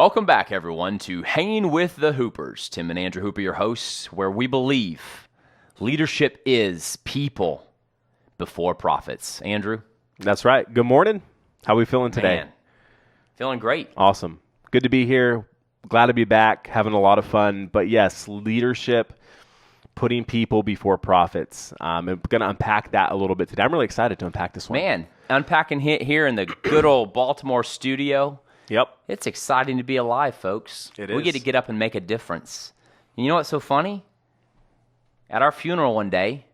Welcome back, everyone, to Hanging with the Hoopers. Tim and Andrew Hooper, your hosts, where we believe leadership is people before profits. Andrew? That's right. Good morning. How are we feeling today? Man, feeling great. Awesome. Good to be here. Glad to be back. Having a lot of fun. But yes, leadership, putting people before profits. I'm going to unpack that a little bit today. I'm really excited to unpack this one. Man, unpacking here in the good old Baltimore studio. Yep. It's exciting to be alive, folks. It We is. get to get up and make a difference. And you know what's so funny? At our funeral one day,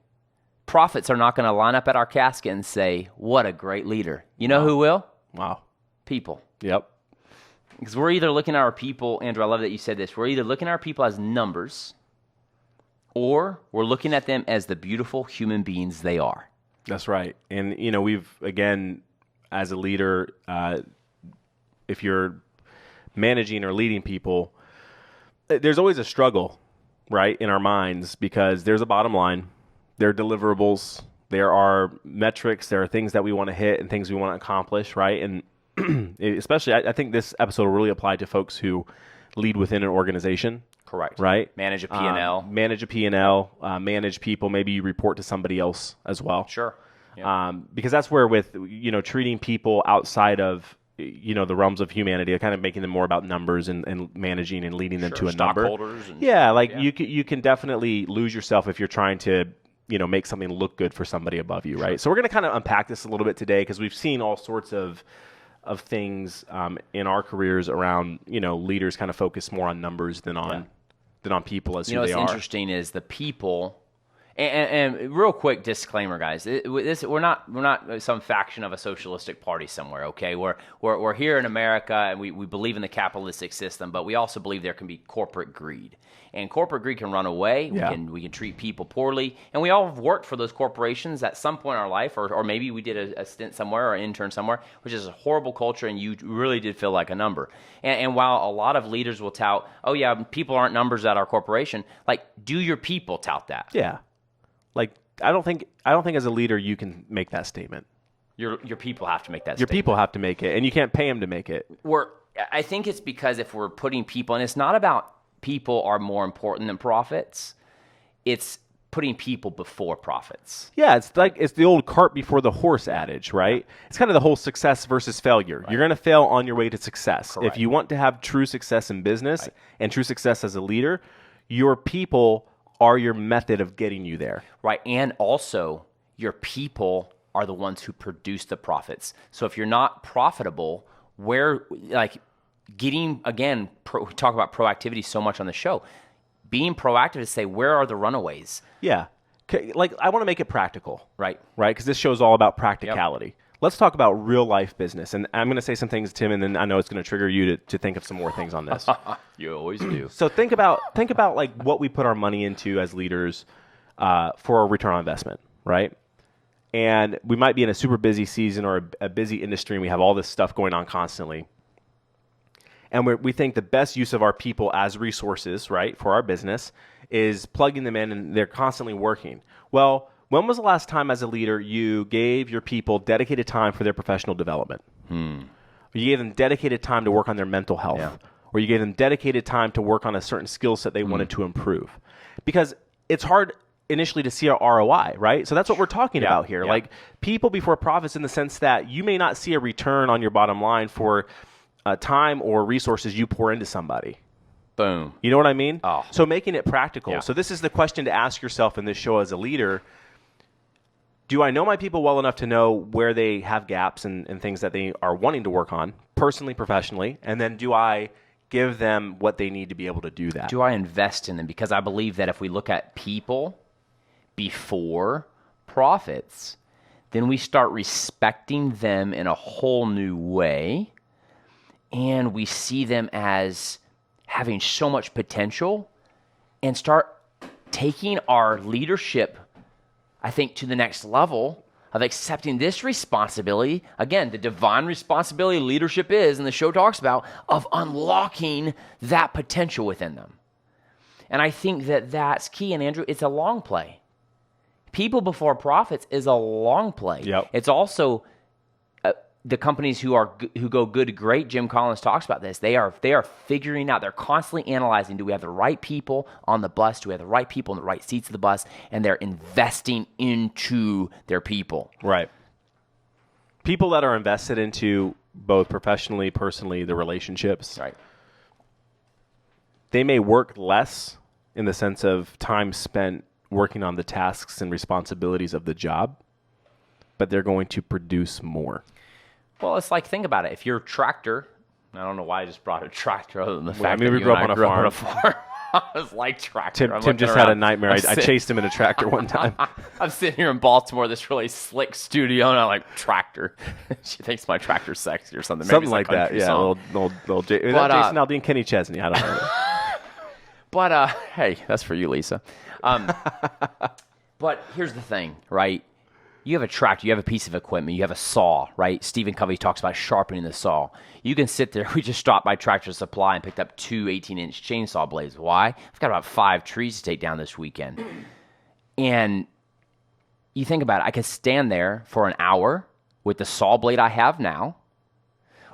prophets are not going to line up at our casket and say, what a great leader. You know who will? Wow. People. Yep. Because we're either looking at our people, Andrew, I love that you said this, we're either looking at our people as numbers or we're looking at them as the beautiful human beings they are. That's right. And, we've, again, as a leader, if you're managing or leading people, there's always a struggle, right, in our minds because there's a bottom line, there are deliverables, there are metrics, there are things that we want to hit and things we want to accomplish, right? And especially, I think this episode will really apply to folks who lead within an organization. Correct. Right? Manage a P&L. Manage a P&L, manage people, maybe you report to somebody else as well. Sure. Yeah. Because that's where with, treating people outside of, the realms of humanity, kind of making them more about numbers and managing and leading them to a number. Stockholders. You can definitely lose yourself if you're trying to, make something look good for somebody above you, right? So we're going to kind of unpack this a little bit today because we've seen all sorts of things in our careers around, leaders kind of focus more on numbers than on people as who they are. What's interesting is the people. And real quick disclaimer, guys. We're not some faction of a socialistic party somewhere. Okay, we're here in America, and we believe in the capitalistic system, but we also believe there can be corporate greed, and corporate greed can run away. Yeah. We can treat people poorly, and we all have worked for those corporations at some point in our life, or maybe we did a stint somewhere or an intern somewhere, which is a horrible culture, and you really did feel like a number. And while a lot of leaders will tout, oh yeah, people aren't numbers at our corporation, like, do your people tout that? Yeah. Like, I don't think as a leader you can make that statement. Your people have to make that Your statement. people have to make it, and you can't pay them to make it. I think it's because if we're putting people, and it's not about people are more important than profits, it's putting people before profits. Yeah, it's the old cart before the horse adage, right? It's kind of the whole success versus failure. Right. You're going to fail on your way to success. Correct. If you want to have true success in business and true success as a leader, your people are your method of getting you there. Right, and also your people are the ones who produce the profits. So if you're not profitable, we talk about proactivity so much on the show. Being proactive to say, where are the runaways? Yeah. Like, I want to make it practical. Right. Right? Because this show is all about practicality. Yep. Let's talk about real life business. And I'm going to say some things, Tim, and then I know it's going to trigger you to think of some more things on this. You always do. So think about like what we put our money into as leaders for a return on investment, right? And we might be in a super busy season or a busy industry, and we have all this stuff going on constantly. And we think the best use of our people as resources, right, for our business is plugging them in, and they're constantly working. Well, when was the last time as a leader you gave your people dedicated time for their professional development? You gave them dedicated time to work on their mental health. Yeah. Or you gave them dedicated time to work on a certain skill set they wanted to improve. Because it's hard initially to see our ROI, right? So that's what we're talking about here. Yeah. Like, people before profits, in the sense that you may not see a return on your bottom line for time or resources you pour into somebody. Boom. You know what I mean? Oh. So making it practical. Yeah. So this is the question to ask yourself in this show as a leader. Do I know my people well enough to know where they have gaps and things that they are wanting to work on, personally, professionally? And then do I give them what they need to be able to do that? Do I invest in them? Because I believe that if we look at people before profits, then we start respecting them in a whole new way. And we see them as having so much potential and start taking our leadership, I think, to the next level of accepting this responsibility. Again, the divine responsibility leadership is, and the show talks about, of unlocking that potential within them. And I think that that's key. And Andrew, it's a long play. People before profits is a long play. Yep. It's also the companies who go good to great, Jim Collins talks about this. They are figuring out. They're constantly analyzing. Do we have the right people on the bus? Do we have the right people in the right seats of the bus? And they're investing into their people. Right. People that are invested into both professionally, personally, the relationships. Right. They may work less in the sense of time spent working on the tasks and responsibilities of the job, but they're going to produce more. Well, it's like, think about it. If you're a tractor, I don't know why I just brought a tractor other than the fact I mean, that we grew up on a farm. I was like tractor. Tim just had a nightmare. I chased him in a tractor one time. I'm sitting here in Baltimore, this really slick studio, and I'm like, tractor. She thinks my tractor's sexy or something. Maybe Something it's like a that. country Yeah, song. little Jason Aldean, Kenny Chesney. I don't know. But, hey, that's for you, Lisa. But here's the thing, right? You have a tractor, you have a piece of equipment, you have a saw, right? Stephen Covey talks about sharpening the saw. You can sit there. We just stopped by Tractor Supply and picked up 2 18-inch chainsaw blades. Why? I've got about 5 trees to take down this weekend. And you think about it, I could stand there for an hour with the saw blade I have now,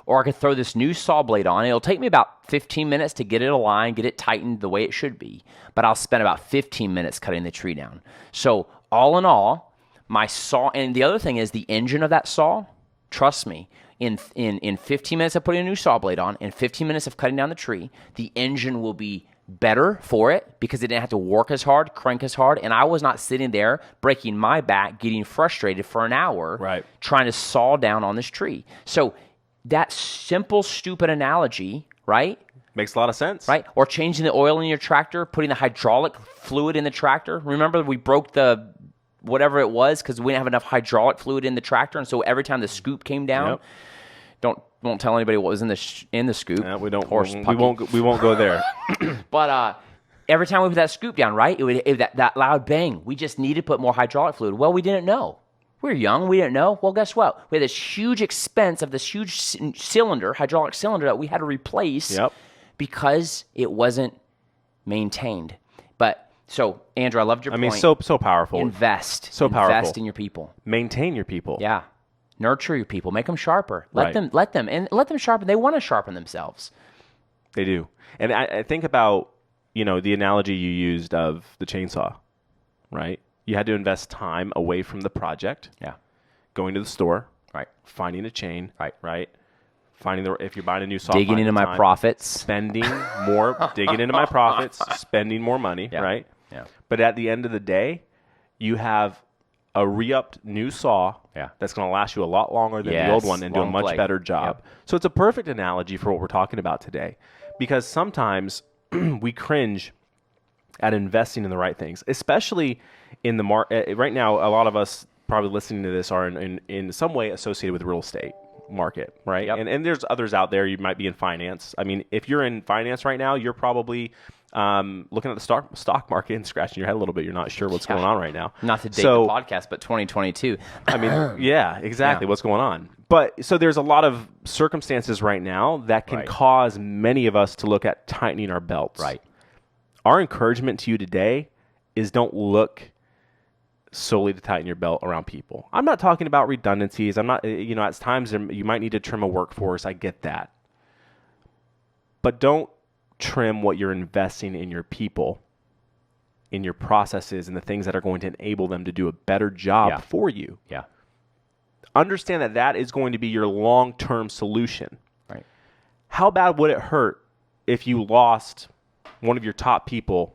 or I could throw this new saw blade on. It'll take me about 15 minutes to get it aligned, get it tightened the way it should be. But I'll spend about 15 minutes cutting the tree down. So all in all, my saw, and the other thing is the engine of that saw, trust me, in 15 minutes of putting a new saw blade on, in 15 minutes of cutting down the tree, the engine will be better for it because it didn't have to work as hard, crank as hard, and I was not sitting there breaking my back, getting frustrated for an hour trying to saw down on this tree. So that simple, stupid analogy, right? Makes a lot of sense. Right? Or changing the oil in your tractor, putting the hydraulic fluid in the tractor. Remember we broke the whatever it was because we didn't have enough hydraulic fluid in the tractor, and so every time the scoop came down, won't tell anybody what was in the scoop. Yeah, we don't. Horse we won't go there. But every time we put that scoop down, right, it would that loud bang. We just needed to put more hydraulic fluid. Well, we didn't know. We were young. We didn't know. Well, guess what? We had this huge expense of this huge hydraulic cylinder that we had to replace because it wasn't maintained. But so, Andrew, I loved your point. I mean, so powerful. Invest. So powerful. Invest in your people. Maintain your people. Yeah. Nurture your people. Make them sharper. Let them sharpen. They want to sharpen themselves. They do. And I think about, the analogy you used of the chainsaw, right? You had to invest time away from the project. Yeah. Going to the store. Right. Finding a chain. Right. Finding if you're buying a new saw. Digging into my profits. Spending more. Digging into my profits. Spending more money. Yeah. Right. Yeah. But at the end of the day, you have a re-upped new saw that's going to last you a lot longer than the old one and do a much better job. Yep. So it's a perfect analogy for what we're talking about today, because sometimes we cringe at investing in the right things, especially in the market. Right now, a lot of us probably listening to this are in some way associated with real estate market, right? Yep. And there's others out there. You might be in finance. I mean, if you're in finance right now, you're probably looking at the stock market and scratching your head a little bit. You're not sure what's going on right now. Not to date the podcast, but 2022. I mean, yeah, exactly. What's going on? But so there's a lot of circumstances right now that can cause many of us to look at tightening our belts. Right. Our encouragement to you today is don't look solely to tighten your belt around people. I'm not talking about redundancies. I'm not, at times you might need to trim a workforce. I get that. But don't trim what you're investing in your people, in your processes, and the things that are going to enable them to do a better job for you. Yeah. Understand that is going to be your long-term solution. Right. How bad would it hurt if you lost one of your top people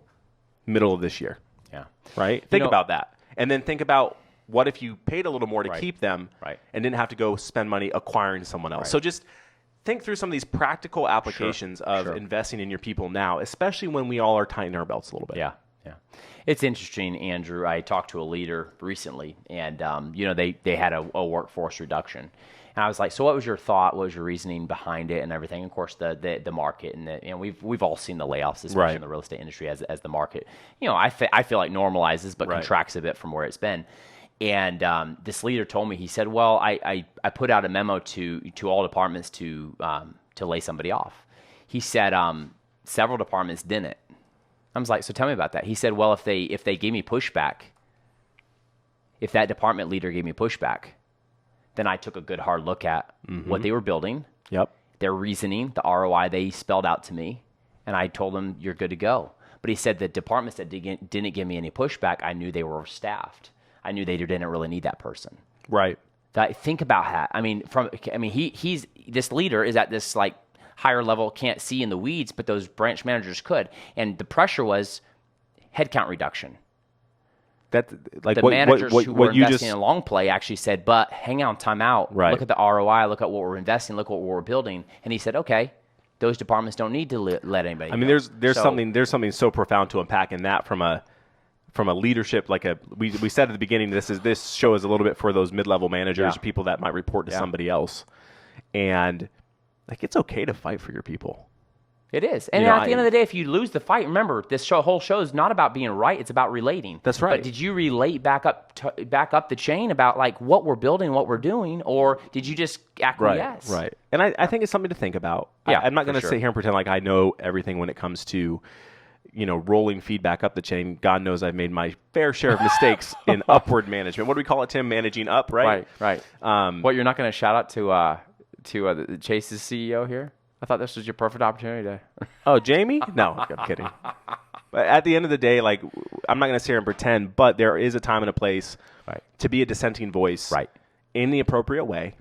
middle of this year? Yeah. Right? Think about that. And then think about what if you paid a little more to keep them and didn't have to go spend money acquiring someone else. So just think through some of these practical applications of investing in your people now, especially when we all are tightening our belts a little bit. Yeah. It's interesting, Andrew. I talked to a leader recently, and they had a workforce reduction. And I was like, so what was your thought? What was your reasoning behind it and everything? Of course, the market, and we've all seen the layoffs, especially in the real estate industry, as the market, I feel like normalizes but contracts a bit from where it's been. And this leader told me, he said, well, I put out a memo to all departments to lay somebody off. He said several departments didn't. I was like, so tell me about that. He said, well, if they gave me pushback, if that department leader gave me pushback, then I took a good hard look at what they were building, Yep. their reasoning, the ROI they spelled out to me, and I told them, you're good to go. But he said the departments that didn't give me any pushback, I knew they were staffed. I knew they didn't really need that person. Right. Think about that. I mean, he's this leader is at this like higher level, can't see in the weeds, but those branch managers could. And the pressure was headcount reduction. That like The managers who were investing in long play actually said, but hang on, time out. Right. Look at the ROI, look at what we're investing, look what we're building. And he said, okay, those departments don't need to let anybody I mean, go. there's something so profound to unpack in that from a leadership, like we said at the beginning, this show is a little bit for those mid-level managers, Yeah. people that might report to somebody else. And like, it's okay to fight for your people. It is. And You know, at the end of the day, if you lose the fight, remember, this whole show is not about being right. It's about relating. That's right. But did you relate back up the chain about like what we're building, what we're doing, or did you just acquiesce? Right. And I think it's something to think about. Yeah, I'm not going to for sure. sit here and pretend like I know everything when it comes to, rolling feedback up the chain. God knows I've made my fair share of mistakes in upward management. What do we call it, Tim? Managing up, right? Right. What, you're not going to shout out to Chase's CEO here? I thought this was your perfect opportunity to. Oh, Jamie? No, I'm kidding. But at the end of the day, like, I'm not going to sit here and pretend, but there is a time and a place to be a dissenting voice in the appropriate way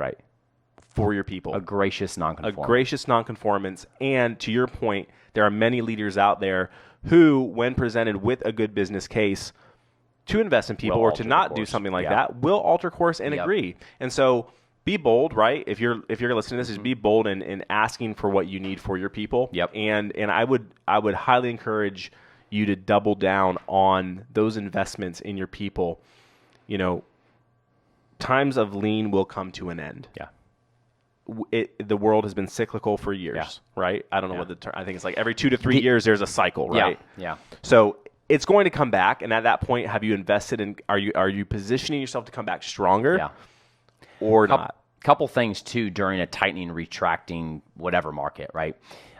for your people. A gracious nonconformance. A gracious nonconformance. And to your point, there are many leaders out there who, when presented with a good business case to invest in people or to not do something like that, will alter course and agree. And so be bold, right? If you're listening to this, is be bold in asking for what you need for your people. Yep. And I would highly encourage you to double down on those investments in your people. Times of lean will come to an end. Yeah. The world has been cyclical for years, right? I don't know what the term. I think it's like every 2 to 3 years there's a cycle, right? Yeah. So it's going to come back, and at that point, have you invested in? Are you positioning yourself to come back stronger? Yeah. Or not? Couple things too during a tightening, retracting, whatever market, right?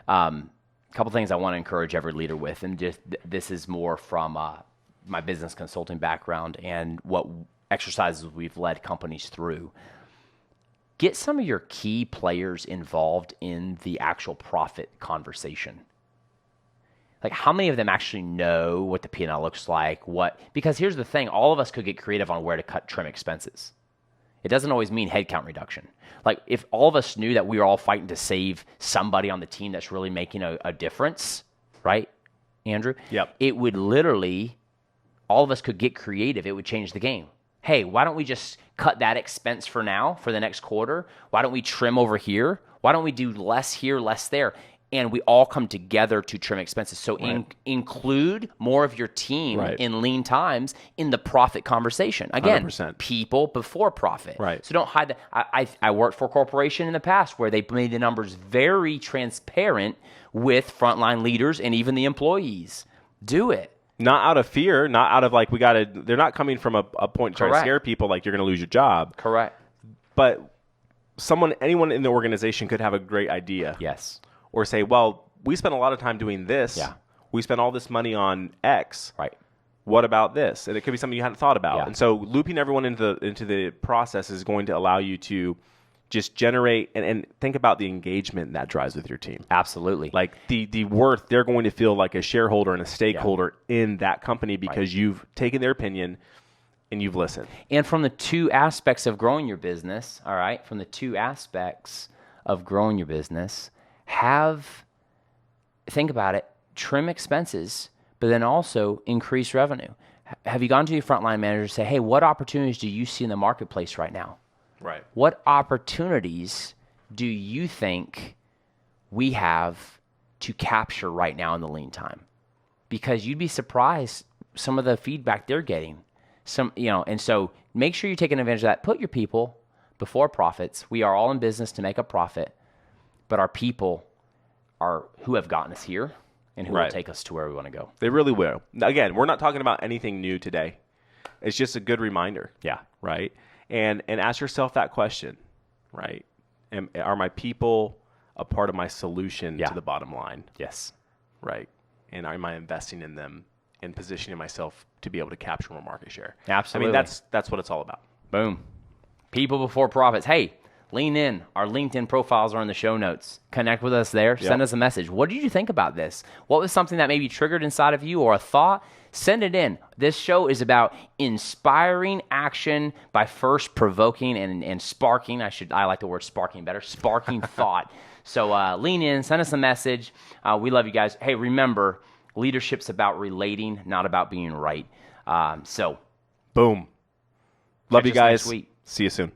Couple things I want to encourage every leader with, and just this is more from my business consulting background and what exercises we've led companies through. Get some of your key players involved in the actual profit conversation. Like, how many of them actually know what the P&L looks like? Because here's the thing, all of us could get creative on where to trim expenses. It doesn't always mean headcount reduction. Like, if all of us knew that we were all fighting to save somebody on the team that's really making a difference, right, Andrew? Yep. It would literally, all of us could get creative. It would change the game. Hey, why don't we just cut that expense for now, for the next quarter? Why don't we trim over here? Why don't we do less here, less there? And we all come together to trim expenses. So include more of your team in lean times in the profit conversation. Again, 100%. People before profit. Right. So don't hide that. I worked for a corporation in the past where they made the numbers very transparent with frontline leaders and even the employees. Do it. Not out of fear, not out of like, they're not coming from a point to try to scare people like you're going to lose your job. Correct. But anyone in the organization could have a great idea. Yes. Or say, well, we spent a lot of time doing this. Yeah. We spent all this money on X. Right. What about this? And it could be something you hadn't thought about. Yeah. And so looping everyone into the process is going to allow you to just generate and think about the engagement that drives with your team. Absolutely. Like the worth, they're going to feel like a shareholder and a stakeholder in that company because you've taken their opinion and you've listened. And from the two aspects of growing your business, think about it, trim expenses, but then also increase revenue. Have you gone to your frontline manager and say, hey, what opportunities do you see in the marketplace right now? Right. What opportunities do you think we have to capture right now in the lean time? Because you'd be surprised some of the feedback they're getting. And so make sure you're taking advantage of that. Put your people before profits. We are all in business to make a profit, but our people are who have gotten us here and who will take us to where we want to go. They really will. Again, we're not talking about anything new today. It's just a good reminder. Yeah. Right. And ask yourself that question, right? Are my people a part of my solution to the bottom line? Yes. Right. And am I investing in them and positioning myself to be able to capture more market share? Absolutely. I mean, that's what it's all about. Boom. People before profits. Hey, lean in. Our LinkedIn profiles are in the show notes. Connect with us there. Send us a message. What did you think about this? What was something that maybe triggered inside of you or a thought? Send it in. This show is about inspiring action by first provoking and sparking. I like the word sparking better. Sparking thought. So lean in. Send us a message. We love you guys. Hey, remember, leadership's about relating, not about being right. Boom. Love you catch us next guys. week. See you soon.